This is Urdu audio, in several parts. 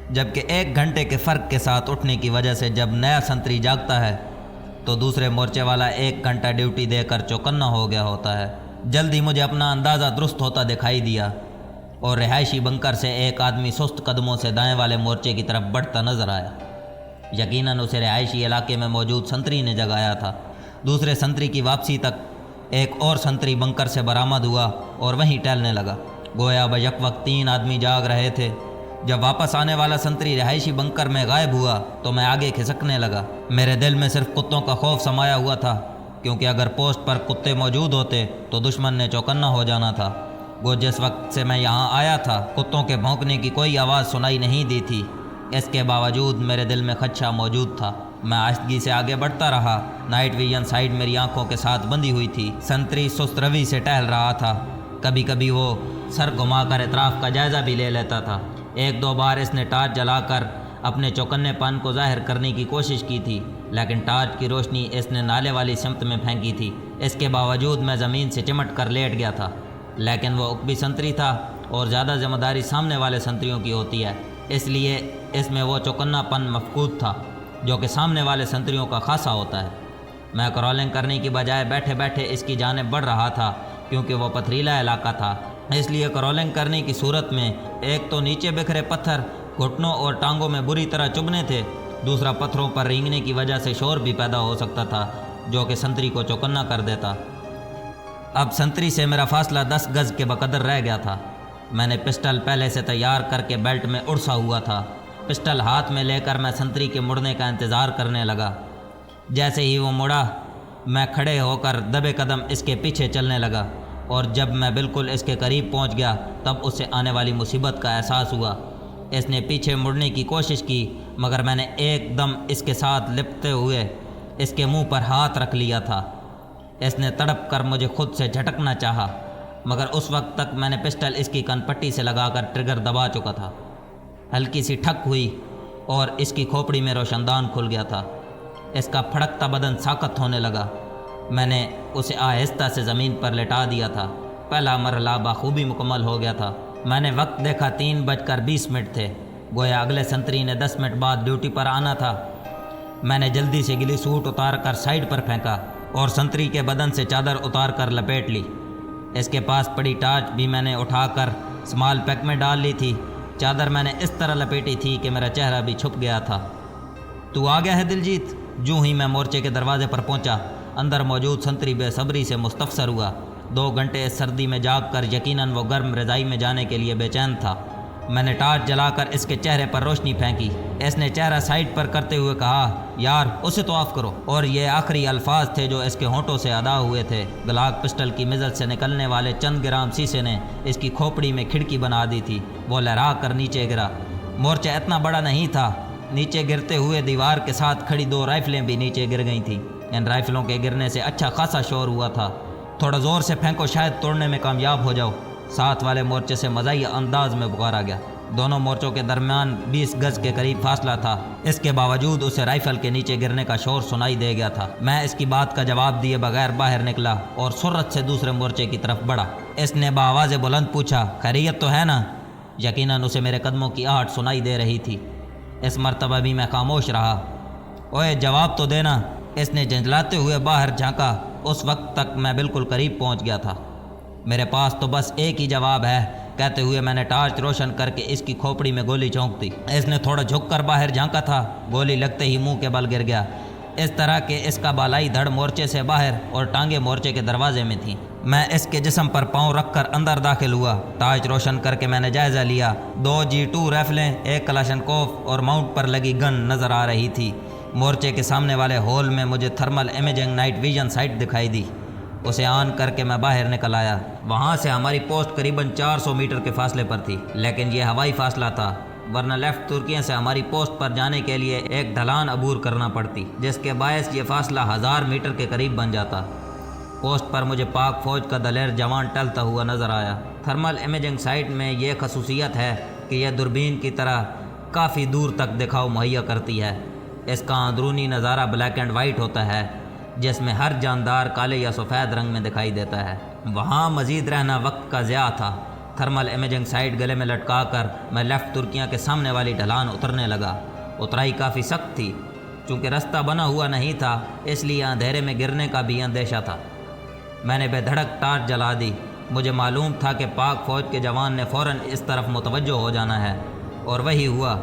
جبکہ 1 گھنٹے کے فرق کے ساتھ اٹھنے کی وجہ سے جب نیا سنتری جاگتا ہے تو دوسرے مورچے والا 1 گھنٹہ ڈیوٹی دے کر چوکنا ہو گیا ہوتا ہے۔ جلدی مجھے اپنا اندازہ درست ہوتا دکھائی دیا اور رہائشی بنکر سے ایک آدمی سست قدموں سے دائیں والے مورچے کی طرف بڑھتا نظر آیا۔ یقیناً اسے رہائشی علاقے میں موجود سنتری نے جگایا تھا۔ دوسرے سنتری کی واپسی تک ایک اور سنتری بنکر سے برآمد ہوا اور وہیں ٹہلنے لگا، گویا بیک وقت 3 آدمی جاگ رہے تھے۔ جب واپس آنے والا سنتری رہائشی بنکر میں غائب ہوا تو میں آگے کھسکنے لگا۔ میرے دل میں صرف کتوں کا خوف سمایا ہوا تھا، کیونکہ اگر پوسٹ پر کتے موجود ہوتے تو دشمن نے چوکنا ہو جانا تھا۔ وہ جس وقت سے میں یہاں آیا تھا کتوں کے بھونکنے کی کوئی آواز سنائی نہیں دی تھی۔ اس کے باوجود میرے دل میں خدشہ موجود تھا۔ میں آہستگی سے آگے بڑھتا رہا۔ نائٹ ویژن سائٹ میری آنکھوں کے ساتھ بندھی ہوئی تھی۔ سنتری سست روی سے ٹہل رہا تھا۔ کبھی کبھی وہ سر گھما کر اطراف کا جائزہ بھی لے لیتا تھا۔ 1-2 بار اس نے ٹارچ جلا کر اپنے چوکنے پن کو ظاہر کرنے کی کوشش کی تھی، لیکن ٹارچ کی روشنی اس نے نالے والی سمت میں پھینکی تھی۔ اس کے باوجود میں زمین سے چمٹ کر لیٹ گیا تھا، لیکن وہ عقبی سنتری تھا اور زیادہ ذمہ داری سامنے والے سنتریوں کی ہوتی ہے، اس لیے اس میں وہ چوکنا پن مفقود تھا جو کہ سامنے والے سنتریوں کا خاصا ہوتا ہے۔ میں کرولنگ کرنے کی بجائے بیٹھے بیٹھے اس کی جانب بڑھ رہا تھا، کیونکہ وہ پتھریلا علاقہ تھا، اس لیے کرولنگ کرنے کی صورت میں ایک تو نیچے بکھرے پتھر گھٹنوں اور ٹانگوں میں بری طرح چبھنے تھے، دوسرا پتھروں پر رینگنے کی وجہ سے شور بھی پیدا ہو سکتا تھا جو کہ سنتری کو چوکنا کر دیتا۔ اب سنتری سے میرا فاصلہ 10 گز کے بقدر رہ گیا تھا۔ میں نے پسٹل پہلے سے تیار کر کے بیلٹ میں اڑسا ہوا تھا۔ پسٹل ہاتھ میں لے کر میں سنتری کے مڑنے کا انتظار کرنے لگا۔ جیسے ہی وہ مڑا میں کھڑے ہو کر دبے قدم اس کے پیچھے چلنے لگا، اور جب میں بالکل اس کے قریب پہنچ گیا تب اس سے آنے والی مصیبت کا احساس ہوا۔ اس نے پیچھے مڑنے کی کوشش کی، مگر میں نے ایک دم اس کے ساتھ لپٹتے ہوئے اس کے منہ پر ہاتھ رکھ لیا تھا۔ اس نے تڑپ کر مجھے خود سے جھٹکنا چاہا، مگر اس وقت تک میں نے پسٹل اس کی کن پٹی سے لگا کر ٹریگر دبا چکا تھا۔ ہلکی سی ٹھک ہوئی اور اس کی کھوپڑی میں روشن دان کھل گیا تھا۔ اس کا پھڑکتا بدن ساکت ہونے لگا۔ میں نے اسے آہستہ سے زمین پر لٹا دیا تھا۔ پہلا مرحلہ بخوبی مکمل ہو گیا تھا۔ میں نے وقت دیکھا 3:20 تھے، گویا اگلے سنتری نے 10 منٹ بعد ڈیوٹی پر آنا تھا۔ میں نے جلدی سے گلی سوٹ اتار کر سائڈ پر پھینکا اور سنتری کے بدن سے چادر اتار کر لپیٹ لی۔ اس کے پاس پڑی ٹارچ بھی میں نے اٹھا کر اسمال پیک میں ڈال لی تھی۔ چادر میں نے اس طرح لپیٹی تھی کہ میرا چہرہ بھی چھپ گیا تھا۔ تو آ گیا ہے دلجیت؟ جو ہی میں مورچے کے دروازے پر پہنچا، اندر موجود سنتری بے صبری سے مستفسر ہوا۔ 2 گھنٹے اس سردی میں جاگ کر یقیناً وہ گرم رضائی میں جانے کے لیے بے چین تھا۔ میں نے ٹارچ جلا کر اس کے چہرے پر روشنی پھینکی۔ اس نے چہرہ سائڈ پر کرتے ہوئے کہا، یار اسے تو آف کرو، اور یہ آخری الفاظ تھے جو اس کے ہونٹوں سے ادا ہوئے تھے۔ گلاک پسٹل کی مزل سے نکلنے والے چند گرام سیسے نے اس کی کھوپڑی میں کھڑکی بنا دی تھی۔ وہ لہرا کر نیچے گرا۔ مورچہ اتنا بڑا نہیں تھا۔ نیچے گرتے ہوئے دیوار کے ساتھ کھڑی 2 رائفلیں بھی نیچے گر گئی تھیں۔ ان رائفلوں کے گرنے سے اچھا خاصا شور ہوا تھا۔ تھوڑا زور سے پھینکو، شاید توڑنے میں کامیاب ہو جاؤ۔ ساتھ والے مورچے سے مزاحیہ انداز میں پکارا گیا۔ دونوں مورچوں کے درمیان 20 گز کے قریب فاصلہ تھا، اس کے باوجود اسے رائفل کے نیچے گرنے کا شور سنائی دے گیا تھا۔ میں اس کی بات کا جواب دیے بغیر باہر نکلا اور سرعت سے دوسرے مورچے کی طرف بڑھا۔ اس نے بآواز بلند پوچھا، خیریت تو ہے نا؟ یقیناً اسے میرے قدموں کی آہٹ سنائی دے رہی تھی۔ اس مرتبہ بھی میں خاموش رہا۔ اوئے جواب تو دینا، اس نے جھنجھلاتے ہوئے باہر جھانکا۔ اس وقت تک میں بالکل قریب پہنچ گیا تھا۔ میرے پاس تو بس ایک ہی جواب ہے، کہتے ہوئے میں نے ٹارچ روشن کر کے اس کی کھوپڑی میں گولی چونک دی۔ اس نے تھوڑا جھک کر باہر جھانکا تھا، گولی لگتے ہی منہ کے بل گر گیا، اس طرح کہ اس کا بالائی دھڑ مورچے سے باہر اور ٹانگیں مورچے کے دروازے میں تھیں۔ میں اس کے جسم پر پاؤں رکھ کر اندر داخل ہوا۔ ٹارچ روشن کر کے میں نے جائزہ لیا۔ 2 G2 رائفلیں، 1 کلاشنکوف اور ماؤنٹ پر لگی گن نظر آ رہی تھی۔ مورچے کے سامنے والے ہول میں مجھے thermal imaging night vision sight دکھائی دی۔ اسے آن کر کے میں باہر نکل آیا۔ وہاں سے ہماری پوسٹ قریباً 400 میٹر کے فاصلے پر تھی، لیکن یہ ہوائی فاصلہ تھا، ورنہ لیفٹ ترکیاں سے ہماری پوسٹ پر جانے کے لیے ایک ڈھلان عبور کرنا پڑتی، جس کے باعث یہ فاصلہ 1000 میٹر کے قریب بن جاتا۔ پوسٹ پر مجھے پاک فوج کا دلیر جوان ٹلتا ہوا نظر آیا۔ تھرمل امیجنگ سائٹ میں یہ خصوصیت ہے کہ یہ دوربین کی طرح کافی دور تک دکھاؤ مہیا کرتی ہے۔ اس کا اندرونی نظارہ بلیک اینڈ وائٹ ہوتا ہے، جس میں ہر جاندار کالے یا سفید رنگ میں دکھائی دیتا ہے۔ وہاں مزید رہنا وقت کا ضیاع تھا۔ تھرمل امیجنگ سائٹ گلے میں لٹکا کر میں لیفٹ ترکیاں کے سامنے والی ڈھلان اترنے لگا۔ اترائی کافی سخت تھی، چونکہ رستہ بنا ہوا نہیں تھا اس لیے اندھیرے میں گرنے کا بھی اندیشہ تھا۔ میں نے بے دھڑک ٹارچ جلا دی۔ مجھے معلوم تھا کہ پاک فوج کے جوان نے فوراً اس طرف متوجہ ہو جانا ہے، اور وہی ہوا۔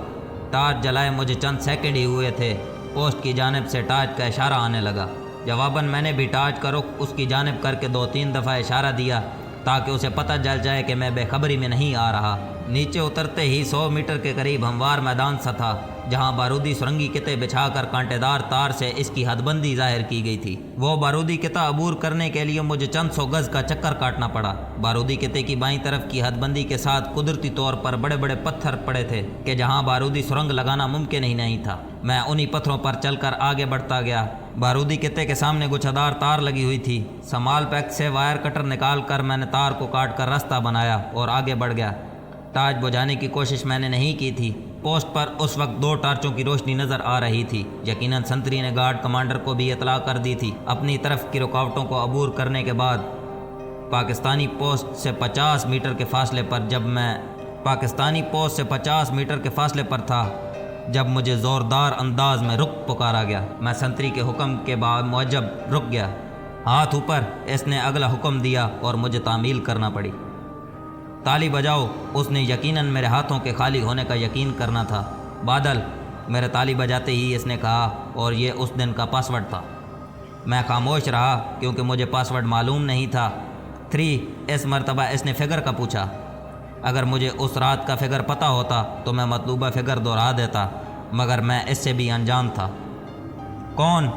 ٹارچ جلائے مجھے چند سیکنڈ ہی ہوئے تھے، پوسٹ کی جانب سے ٹارچ کا اشارہ آنے لگا۔ جواباً میں نے بھی ٹارچ کا رخ اس کی جانب کر کے 2-3 دفعہ اشارہ دیا تاکہ اسے پتہ چل جائے کہ میں بے خبری میں نہیں آ رہا۔ نیچے اترتے ہی 100 میٹر کے قریب ہموار میدان سا تھا، جہاں بارودی سرنگی کتے بچھا کر کانٹے دار تار سے اس کی حد بندی ظاہر کی گئی تھی۔ وہ بارودی کتا عبور کرنے کے لیے مجھے چند 100 گز کا چکر کاٹنا پڑا۔ بارودی کتے کی بائیں طرف کی حد بندی کے ساتھ قدرتی طور پر بڑے بڑے پتھر پڑے تھے کہ جہاں بارودی سرنگ لگانا ممکن ہی نہیں تھا۔ میں انہی پتھروں پر چل کر آگے بڑھتا گیا۔ بارودی کتے کے سامنے گچھدار تار لگی ہوئی تھی۔ سمال پیک سے وائر کٹر نکال کر میں نے تار کو کاٹ کر راستہ بنایا اور آگے بڑھ گیا۔ ٹارچ بجھانے کی کوشش میں نے نہیں کی تھی۔ پوسٹ پر اس وقت 2 ٹارچوں کی روشنی نظر آ رہی تھی۔ یقیناً سنتری نے گارڈ کمانڈر کو بھی اطلاع کر دی تھی۔ اپنی طرف کی رکاوٹوں کو عبور کرنے کے بعد پاکستانی پوسٹ سے 50 میٹر کے فاصلے پر تھا جب مجھے زوردار انداز میں رک پکارا گیا۔ میں سنتری کے حکم کے موجب رک گیا۔ ہاتھ اوپر، اس نے اگلا حکم دیا اور مجھے تعمیل کرنا پڑی۔ تالی بجاؤ، اس نے یقیناً میرے ہاتھوں کے خالی ہونے کا یقین کرنا تھا۔ بادل، میرے تالی بجاتے ہی اس نے کہا، اور یہ اس دن کا پاس ورڈ تھا۔ میں خاموش رہا کیونکہ مجھے پاس ورڈ معلوم نہیں تھا۔ 3، اس مرتبہ اس نے فگر کا پوچھا۔ اگر مجھے اس رات کا فگر پتہ ہوتا تو میں مطلوبہ فگر دہرا دیتا، مگر میں اس سے بھی انجان تھا۔ کون؟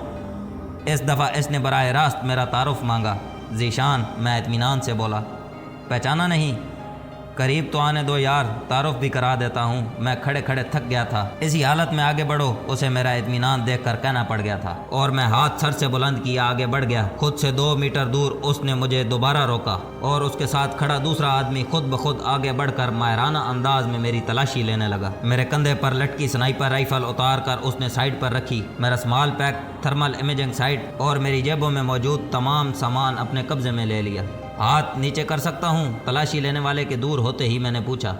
اس دفعہ اس نے براہ راست میرا تعارف مانگا۔ ذیشان، میں اطمینان سے بولا۔ پہچانا نہیں؟ قریب تو آنے دو یار، تعارف بھی کرا دیتا ہوں۔ میں کھڑے کھڑے تھک گیا تھا۔ اسی حالت میں آگے بڑھو، اسے میرا اطمینان دیکھ کر کہنا پڑ گیا تھا، اور میں ہاتھ سر سے بلند کیا آگے بڑھ گیا۔ خود سے 2 میٹر دور اس نے مجھے دوبارہ روکا، اور اس کے ساتھ کھڑا دوسرا آدمی خود بخود آگے بڑھ کر ماہرانہ انداز میں میری تلاشی لینے لگا۔ میرے کندھے پر لٹکی سنائپر رائفل اتار کر اس نے سائڈ پر رکھی۔ میرا small pack, thermal imaging sight اور میری جیبوں میں موجود تمام سامان اپنے قبضے میں لے لیا۔ ہاتھ نیچے کر سکتا ہوں؟ تلاشی لینے والے کے دور ہوتے ہی میں نے پوچھا۔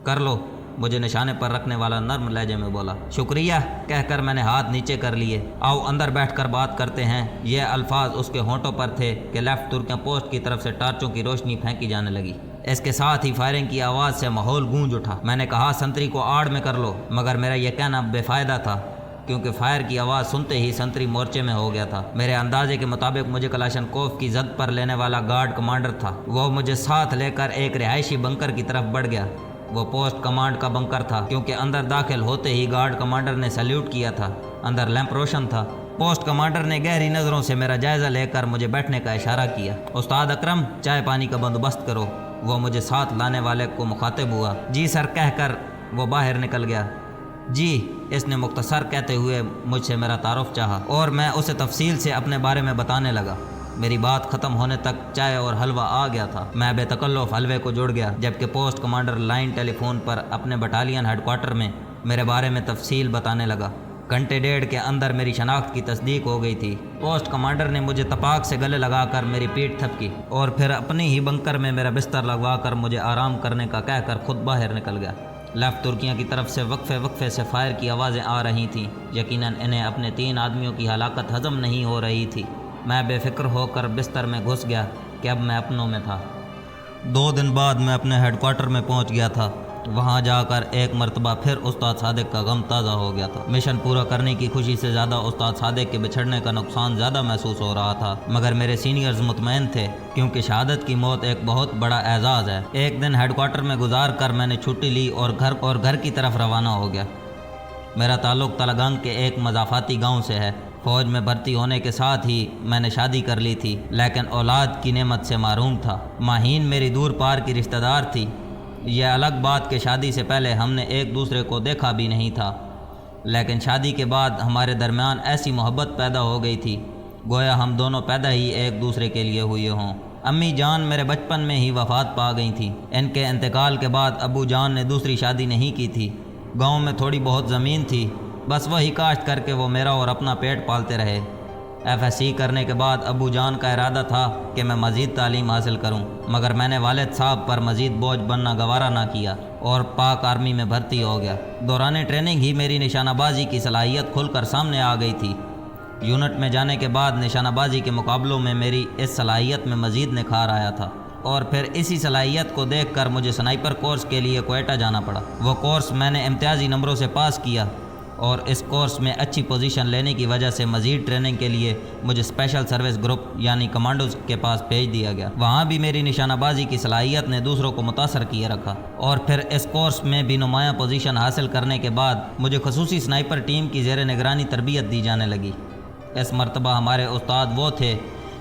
کر لو، مجھے نشانے پر رکھنے والا نرم لہجے میں بولا۔ شکریہ کہہ کر میں نے ہاتھ نیچے کر لیے۔ آؤ اندر بیٹھ کر بات کرتے ہیں۔ یہ الفاظ اس کے ہونٹوں پر تھے کہ لیفٹ ترکیاں پوسٹ کی طرف سے ٹارچوں کی روشنی پھینکی جانے لگی۔ اس کے ساتھ ہی فائرنگ کی آواز سے ماحول گونج اٹھا۔ میں نے کہا سنتری کو آڑ میں کر لو، مگر میرا یہ کہنا بے فائدہ تھا کیونکہ فائر کی آواز سنتے ہی سنتری مورچے میں ہو گیا تھا۔ میرے اندازے کے مطابق مجھے کلاشنکوف کی زد پر لینے والا گارڈ کمانڈر تھا۔ وہ مجھے ساتھ لے کر ایک رہائشی بنکر کی طرف بڑھ گیا۔ وہ پوسٹ کمانڈ کا بنکر تھا کیونکہ اندر داخل ہوتے ہی گارڈ کمانڈر نے سیلیوٹ کیا تھا۔ اندر لیمپ روشن تھا۔ پوسٹ کمانڈر نے گہری نظروں سے میرا جائزہ لے کر مجھے بیٹھنے کا اشارہ کیا۔ استاد اکرم، چائے پانی کا بندوبست کرو۔ وہ مجھے ساتھ لانے والے کو مخاطب ہوا۔ جی سر کہہ کر وہ باہر نکل گیا۔ جی، اس نے مختصر کہتے ہوئے مجھ سے میرا تعارف چاہا، اور میں اسے تفصیل سے اپنے بارے میں بتانے لگا۔ میری بات ختم ہونے تک چائے اور حلوہ آ گیا تھا۔ میں بے تکلف حلوے کو جڑ گیا، جبکہ پوسٹ کمانڈر لائن ٹیلی فون پر اپنے بٹالین ہیڈ کوارٹر میں میرے بارے میں تفصیل بتانے لگا۔ گھنٹے ڈیڑھ کے اندر میری شناخت کی تصدیق ہو گئی تھی۔ پوسٹ کمانڈر نے مجھے تپاک سے گلے لگا کر میری پیٹھ تھپکی، اور پھر اپنی ہی بنکر میں میرا بستر لگوا کر مجھے آرام کرنے کا کہہ کر خود باہر نکل گیا۔ لیفٹ ترکیاں کی طرف سے وقفے سے فائر کی آوازیں آ رہی تھیں۔ یقیناً انہیں اپنے 3 آدمیوں کی ہلاکت ہضم نہیں ہو رہی تھی۔ میں بے فکر ہو کر بستر میں گھس گیا کہ اب میں اپنوں میں تھا۔ 2 دن بعد میں اپنے ہیڈ کوارٹر میں پہنچ گیا تھا۔ وہاں جا کر ایک مرتبہ پھر استاد صادق کا غم تازہ ہو گیا تھا۔ مشن پورا کرنے کی خوشی سے زیادہ استاد صادق کے بچھڑنے کا نقصان زیادہ محسوس ہو رہا تھا، مگر میرے سینئرز مطمئن تھے کیونکہ شہادت کی موت ایک بہت بڑا اعزاز ہے۔ ایک دن ہیڈ کوارٹر میں گزار کر میں نے چھٹی لی اور گھر کی طرف روانہ ہو گیا۔ میرا تعلق تلگنگ کے ایک مضافاتی گاؤں سے ہے۔ فوج میں بھرتی ہونے کے ساتھ ہی میں نے شادی کر لی تھی، لیکن اولاد کی نعمت سے محروم تھا۔ ماہین میری دور پار کی رشتہ دار تھی۔ یہ الگ بات کہ شادی سے پہلے ہم نے ایک دوسرے کو دیکھا بھی نہیں تھا، لیکن شادی کے بعد ہمارے درمیان ایسی محبت پیدا ہو گئی تھی گویا ہم دونوں پیدا ہی ایک دوسرے کے لیے ہوئے ہوں۔ امی جان میرے بچپن میں ہی وفات پا گئی تھیں۔ ان کے انتقال کے بعد ابو جان نے دوسری شادی نہیں کی تھی۔ گاؤں میں تھوڑی بہت زمین تھی، بس وہی کاشت کر کے وہ میرا اور اپنا پیٹ پالتے رہے۔ FSC کرنے کے بعد ابو جان کا ارادہ تھا کہ میں مزید تعلیم حاصل کروں، مگر میں نے والد صاحب پر مزید بوجھ بننا گوارا نہ کیا اور پاک آرمی میں بھرتی ہو گیا۔ دوران ٹریننگ ہی میری نشانہ بازی کی صلاحیت کھل کر سامنے آ گئی تھی۔ یونٹ میں جانے کے بعد نشانہ بازی کے مقابلوں میں میری اس صلاحیت میں مزید نکھار آیا تھا، اور پھر اسی صلاحیت کو دیکھ کر مجھے سنائپر کورس کے لیے کوئٹہ جانا پڑا۔ وہ کورس میں نے امتیازی نمبروں سے پاس کیا، اور اس کورس میں اچھی پوزیشن لینے کی وجہ سے مزید ٹریننگ کے لیے مجھے اسپیشل سروس گروپ یعنی کمانڈوز کے پاس بھیج دیا گیا۔ وہاں بھی میری نشانہ بازی کی صلاحیت نے دوسروں کو متاثر کیے رکھا، اور پھر اس کورس میں بھی نمایاں پوزیشن حاصل کرنے کے بعد مجھے خصوصی سنائپر ٹیم کی زیر نگرانی تربیت دی جانے لگی۔ اس مرتبہ ہمارے استاد وہ تھے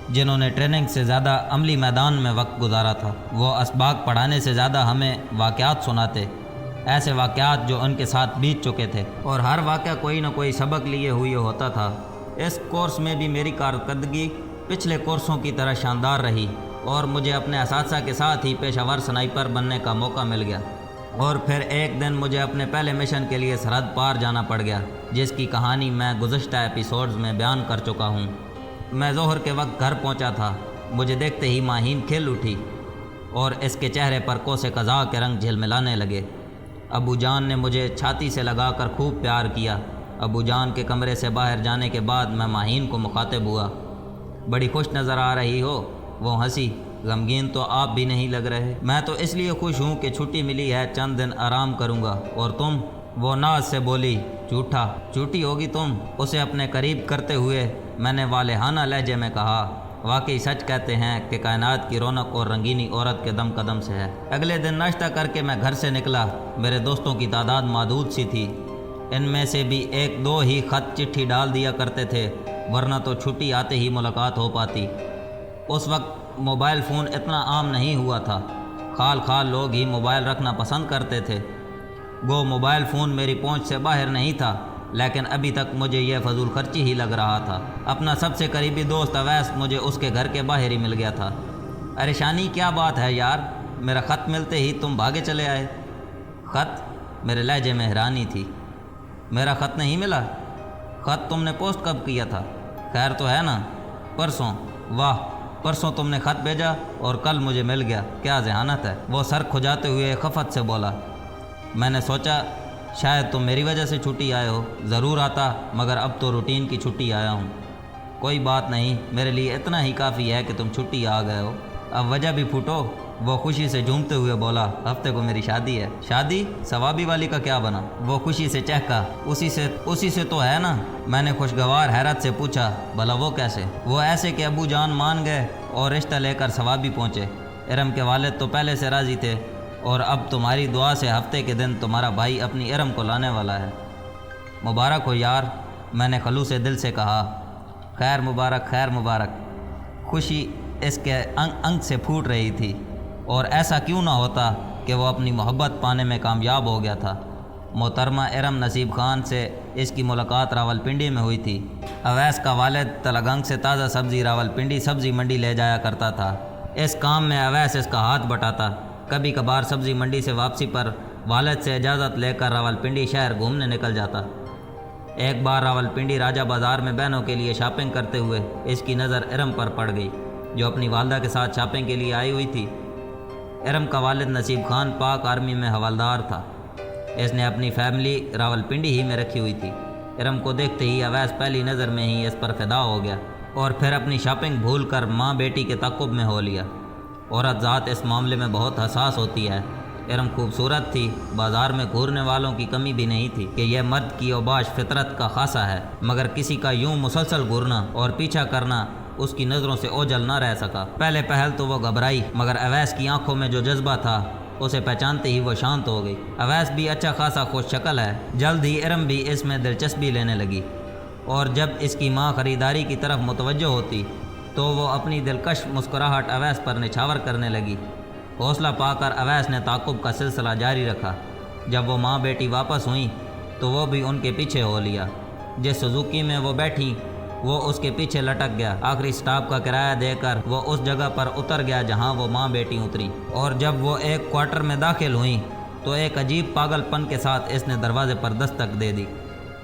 جنہوں نے ٹریننگ سے زیادہ عملی میدان میں وقت گزارا تھا۔ وہ اسباق پڑھانے سے زیادہ ہمیں واقعات سناتے، ایسے واقعات جو ان کے ساتھ بیت چکے تھے، اور ہر واقعہ کوئی نہ کوئی سبق لیے ہوئے ہوتا تھا۔ اس کورس میں بھی میری کارکردگی پچھلے کورسوں کی طرح شاندار رہی، اور مجھے اپنے اساتذہ کے ساتھ ہی پیشہ ور سنائپر بننے کا موقع مل گیا۔ اور پھر ایک دن مجھے اپنے پہلے مشن کے لیے سرحد پار جانا پڑ گیا، جس کی کہانی میں گزشتہ ایپیسوڈز میں بیان کر چکا ہوں۔ میں ظہر کے وقت گھر پہنچا تھا، مجھے دیکھتے ہی ماہین کھل اٹھی اور اس کے چہرے پر کوس قضا کے رنگ جھلملانے لگے۔ ابو جان نے مجھے چھاتی سے لگا کر خوب پیار کیا۔ ابو جان کے کمرے سے باہر جانے کے بعد میں ماہین کو مخاطب ہوا۔ بڑی خوش نظر آ رہی ہو۔ وہ ہنسی۔ غمگین تو آپ بھی نہیں لگ رہے۔ میں تو اس لیے خوش ہوں کہ چھٹی ملی ہے، چند دن آرام کروں گا۔ اور تم؟ وہ ناز سے بولی۔ جھوٹا، جھوٹی ہوگی تم۔ اسے اپنے قریب کرتے ہوئے میں نے والہانہ لہجے میں کہا، واقعی سچ کہتے ہیں کہ کائنات کی رونق اور رنگینی عورت کے دم قدم سے ہے۔ اگلے دن ناشتہ کر کے میں گھر سے نکلا۔ میرے دوستوں کی تعداد محدود سی تھی، ان میں سے بھی ایک دو ہی خط چٹھی ڈال دیا کرتے تھے، ورنہ تو چھٹی آتے ہی ملاقات ہو پاتی۔ اس وقت موبائل فون اتنا عام نہیں ہوا تھا، خال خال لوگ ہی موبائل رکھنا پسند کرتے تھے۔ گو موبائل فون میری پہنچ سے باہر نہیں تھا، لیکن ابھی تک مجھے یہ فضول خرچی ہی لگ رہا تھا۔ اپنا سب سے قریبی دوست اویس مجھے اس کے گھر کے باہر ہی مل گیا تھا۔ ارے شانی، کیا بات ہے یار، میرا خط ملتے ہی تم بھاگے چلے آئے۔ خط؟ میرے لہجے میں حیرانی تھی۔ میرا خط نہیں ملا؟ خط تم نے پوسٹ کب کیا تھا؟ خیر تو ہے نا؟ پرسوں؟ واہ، پرسوں تم نے خط بھیجا اور کل مجھے مل گیا، کیا ذہانت ہے۔ وہ سر کھجاتے ہوئے خفت سے بولا۔ میں نے سوچا شاید تم میری وجہ سے چھٹی آئے ہو، ضرور آتا، مگر اب تو روٹین کی چھٹی آیا ہوں۔ کوئی بات نہیں، میرے لیے اتنا ہی کافی ہے کہ تم چھٹی آ گئے ہو، اب وجہ بھی پھوٹو۔ وہ خوشی سے جھومتے ہوئے بولا، ہفتے کو میری شادی ہے۔ شادی؟ ثوابی والی کا کیا بنا؟ وہ خوشی سے چہکا، اسی سے تو ہے نا۔ میں نے خوشگوار حیرت سے پوچھا، بھلا وہ کیسے؟ وہ ایسے کہ ابو جان مان گئے اور رشتہ لے کر ثوابی پہنچے۔ ارم کے والد تو پہلے سے راضی تھے، اور اب تمہاری دعا سے ہفتے کے دن تمہارا بھائی اپنی ارم کو لانے والا ہے۔ مبارک ہو یار، میں نے خلوص دل سے کہا۔ خیر مبارک، خیر مبارک۔ خوشی اس کے انگ سے پھوٹ رہی تھی، اور ایسا کیوں نہ ہوتا کہ وہ اپنی محبت پانے میں کامیاب ہو گیا تھا۔ محترمہ ارم نصیب خان سے اس کی ملاقات راولپنڈی میں ہوئی تھی۔ اویس کا والد تلگنگ سے تازہ سبزی راولپنڈی سبزی منڈی لے جایا کرتا تھا۔ اس کام میں اویس اس کا ہاتھ بٹاتا۔ کبھی کبھار سبزی منڈی سے واپسی پر والد سے اجازت لے کر راولپنڈی شہر گھومنے نکل جاتا۔ ایک بار راولپنڈی راجہ بازار میں بہنوں کے لیے شاپنگ کرتے ہوئے اس کی نظر ارم پر پڑ گئی، جو اپنی والدہ کے ساتھ شاپنگ کے لیے آئی ہوئی تھی۔ ارم کا والد نصیب خان پاک آرمی میں حوالدار تھا۔ اس نے اپنی فیملی راولپنڈی ہی میں رکھی ہوئی تھی۔ ارم کو دیکھتے ہی اویس پہلی نظر میں ہی اس پر فدا ہو گیا، اور پھر اپنی شاپنگ بھول کر ماں بیٹی کے تعاقب میں ہو لیا۔ عورت ذات اس معاملے میں بہت حساس ہوتی ہے۔ ارم خوبصورت تھی، بازار میں گھورنے والوں کی کمی بھی نہیں تھی کہ یہ مرد کی اوباش فطرت کا خاصہ ہے، مگر کسی کا یوں مسلسل گھورنا اور پیچھا کرنا اس کی نظروں سے اوجھل نہ رہ سکا۔ پہلے پہل تو وہ گھبرائی، مگر اویس کی آنکھوں میں جو جذبہ تھا اسے پہچانتے ہی وہ شانت ہو گئی۔ اویس بھی اچھا خاصا خوش شکل ہے۔ جلد ہی ارم بھی اس میں دلچسپی لینے لگی، اور جب اس کی ماں خریداری کی طرف متوجہ ہوتی تو وہ اپنی دلکش مسکراہٹ اویس پر نچھاور کرنے لگی۔ حوصلہ پا کر اویس نے تعاقب کا سلسلہ جاری رکھا۔ جب وہ ماں بیٹی واپس ہوئیں تو وہ بھی ان کے پیچھے ہو لیا۔ جس سوزوکی میں وہ بیٹھیں وہ اس کے پیچھے لٹک گیا۔ آخری سٹاپ کا کرایہ دے کر وہ اس جگہ پر اتر گیا جہاں وہ ماں بیٹی اتریں، اور جب وہ ایک کوارٹر میں داخل ہوئیں تو ایک عجیب پاگل پن کے ساتھ اس نے دروازے پر دستک دے دی۔